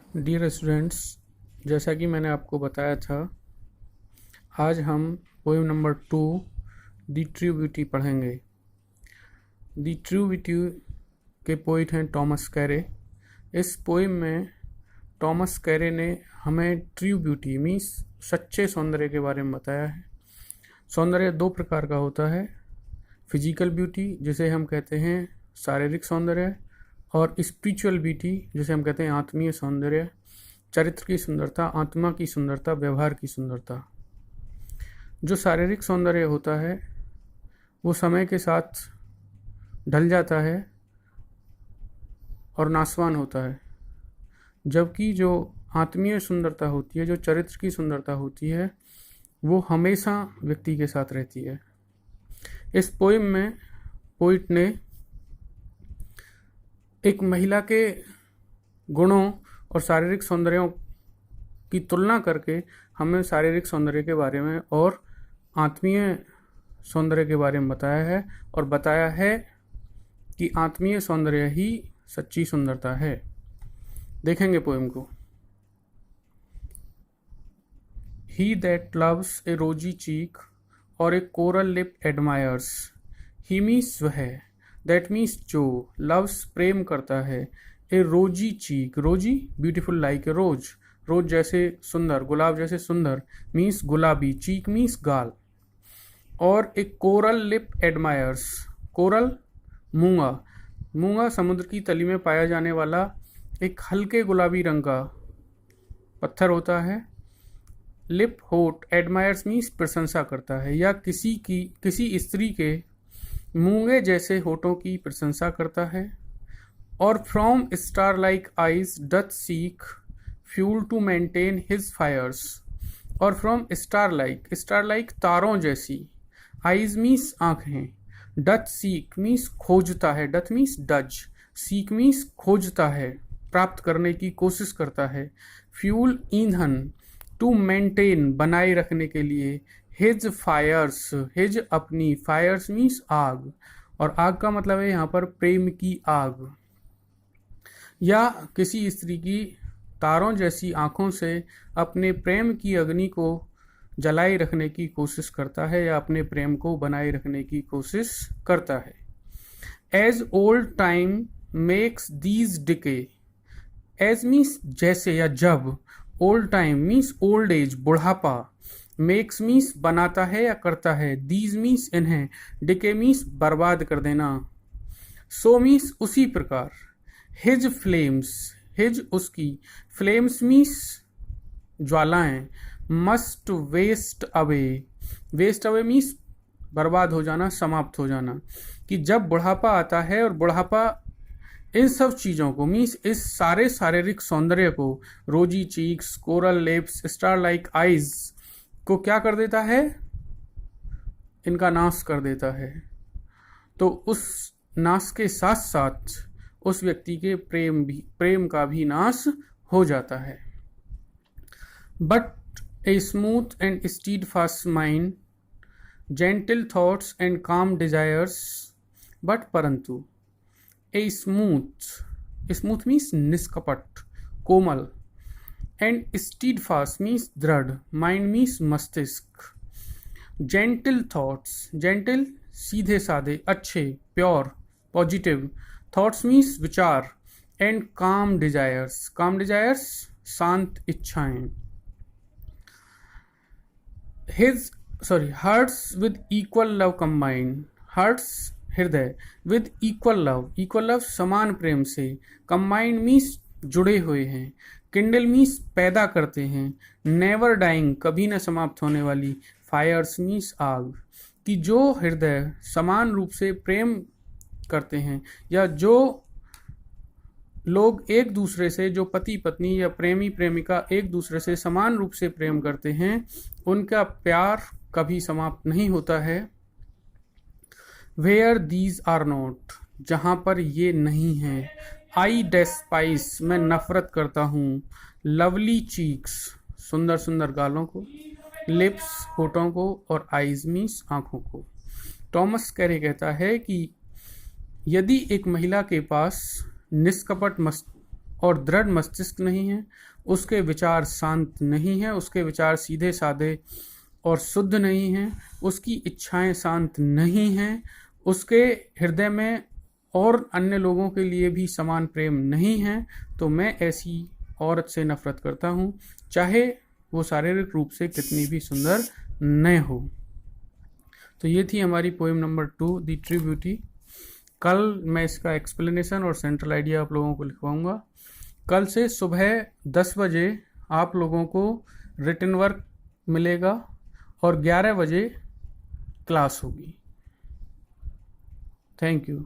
Dear students, जैसा कि मैंने आपको बताया था, आज हम poem number 2 the true beauty पढ़ेंगे। द ट्रू ब्यूटी के पोइट हैं टॉमस कैरे। इस पोएम में टॉमस कैरे ने हमें ट्रू ब्यूटी मीन्स सच्चे सौंदर्य के बारे में बताया है। सौंदर्य दो प्रकार का होता है, फिजिकल ब्यूटी जिसे हम कहते हैं शारीरिक सौंदर्य, और स्पिरिचुअल ब्यूटी जिसे हम कहते हैं आत्मीय सौंदर्य, चरित्र की सुंदरता, आत्मा की सुंदरता, व्यवहार की सुंदरता। जो शारीरिक सौंदर्य होता है वो समय के साथ ढल जाता है और नाशवान होता है, जबकि जो आत्मीय सुंदरता होती है, जो चरित्र की सुंदरता होती है, वो हमेशा व्यक्ति के साथ रहती है। इस पोएम में पोइट ने एक महिला के गुणों और शारीरिक सौंदर्यों की तुलना करके हमें शारीरिक सौंदर्य के बारे में और आत्मीय सौंदर्य के बारे में बताया है, और बताया है कि आत्मीय सौंदर्य ही सच्ची सुंदरता है। देखेंगे पोएम को। He that loves a rosy cheek और a coral lip admires, he means वह, that means जो, loves प्रेम करता है, a rosy cheek, rosy beautiful like a rose, रोज जैसे सुंदर, गुलाब जैसे सुंदर, मीन्स गुलाबी, चीक मीन्स गाल, और एक कोरल लिप एडमायर्स, कोरल मूंगा, मूंगा समुद्र की तली में पाया जाने वाला एक हल्के गुलाबी रंग का पत्थर होता है। लिप होठ, एडमायर्स मीन्स प्रशंसा करता है, या किसी स्त्री के मूंगे जैसे होठों की प्रशंसा करता है। और from star like eyes doth seek fuel to maintain his fires, और फ्रॉम स्टार लाइक तारों जैसी, आइज मीन्स आंखें, डथ सीक मीन्स खोजता है, doth means does, seek means खोजता है, प्राप्त करने की कोशिश करता है, फ्यूल ईंधन, टू मेंटेन बनाए रखने के लिए, हिज फायर्स, हिज अपनी, फायर्स मीन्स आग, और आग का मतलब है यहाँ पर प्रेम की आग, या किसी स्त्री की तारों जैसी आंखों से अपने प्रेम की अग्नि को जलाए रखने की कोशिश करता है, या अपने प्रेम को बनाए रखने की कोशिश करता है। As old time makes these decay, as means जैसे या जब, old time means old age बुढ़ापा, मेक्स मीन्स बनाता है या करता है, दीज मीन्स इन्हें, डिके मीन्स बर्बाद कर देना, सो मीन्स उसी प्रकार, हिज फ्लेम्स, हिज उसकी, फ्लेम्स मीन्स ज्वालाएं, must waste away, waste away means बर्बाद हो जाना, समाप्त हो जाना, कि जब बुढ़ापा आता है, और बुढ़ापा इन सब चीज़ों को मीन्स इस सारे शारीरिक सौंदर्य को, रोजी cheeks, coral lips, star like eyes को क्या कर देता है, इनका नाश कर देता है। तो उस नाश के साथ साथ उस व्यक्ति के प्रेम का भी नाश हो जाता है। But a smooth and steadfast mind, gentle thoughts and calm desires, but परंतु, ए स्मूथ मीन्स निष्कपट, कोमल, एंड स्टीडफास्ट मीन्स दृढ़, माइंड मीन्स मस्तिष्क, जेंटल थॉट्स, जेंटल सीधे साधे, अच्छे, प्योर, पॉजिटिव, थॉट्स मीन्स विचार, एंड काम डिजायर्स शांत इच्छाएं, hearts with equal love combined, hearts हृदय, विद इक्वल लव समान प्रेम से, कंबाइंड मीन्स जुड़े हुए हैं, किंडल मीन्स पैदा करते हैं, नेवर डाइंग कभी न समाप्त होने वाली, फायर्स मीन्स आग, कि जो हृदय समान रूप से प्रेम करते हैं, या जो लोग एक दूसरे से, जो पति पत्नी या प्रेमी प्रेमिका एक दूसरे से समान रूप से प्रेम करते हैं, उनका प्यार कभी समाप्त नहीं होता है। वेयर दीज आर नॉट, जहाँ पर ये नहीं है, आई डेस्पाइस मैं नफरत करता हूँ, लवली चीक्स सुंदर सुंदर गालों को, लिप्स होठों को, और आइज मीन्स आँखों को। टॉमस कैरे कहता है कि यदि एक महिला के पास निष्कपट और दृढ़ मस्तिष्क नहीं है, उसके विचार शांत नहीं है, उसके विचार सीधे साधे और शुद्ध नहीं हैं, उसकी इच्छाएं शांत नहीं हैं, उसके हृदय में और अन्य लोगों के लिए भी समान प्रेम नहीं है, तो मैं ऐसी औरत से नफरत करता हूँ, चाहे वो शारीरिक रूप से कितनी भी सुंदर न हो। तो ये थी हमारी poem number 2, the true beauty. कल मैं इसका एक्सप्लेनेशन और सेंट्रल आइडिया आप लोगों को लिखवाऊंगा। कल से सुबह 10 बजे आप लोगों को रिटन वर्क मिलेगा और 11 बजे क्लास होगी। Thank you.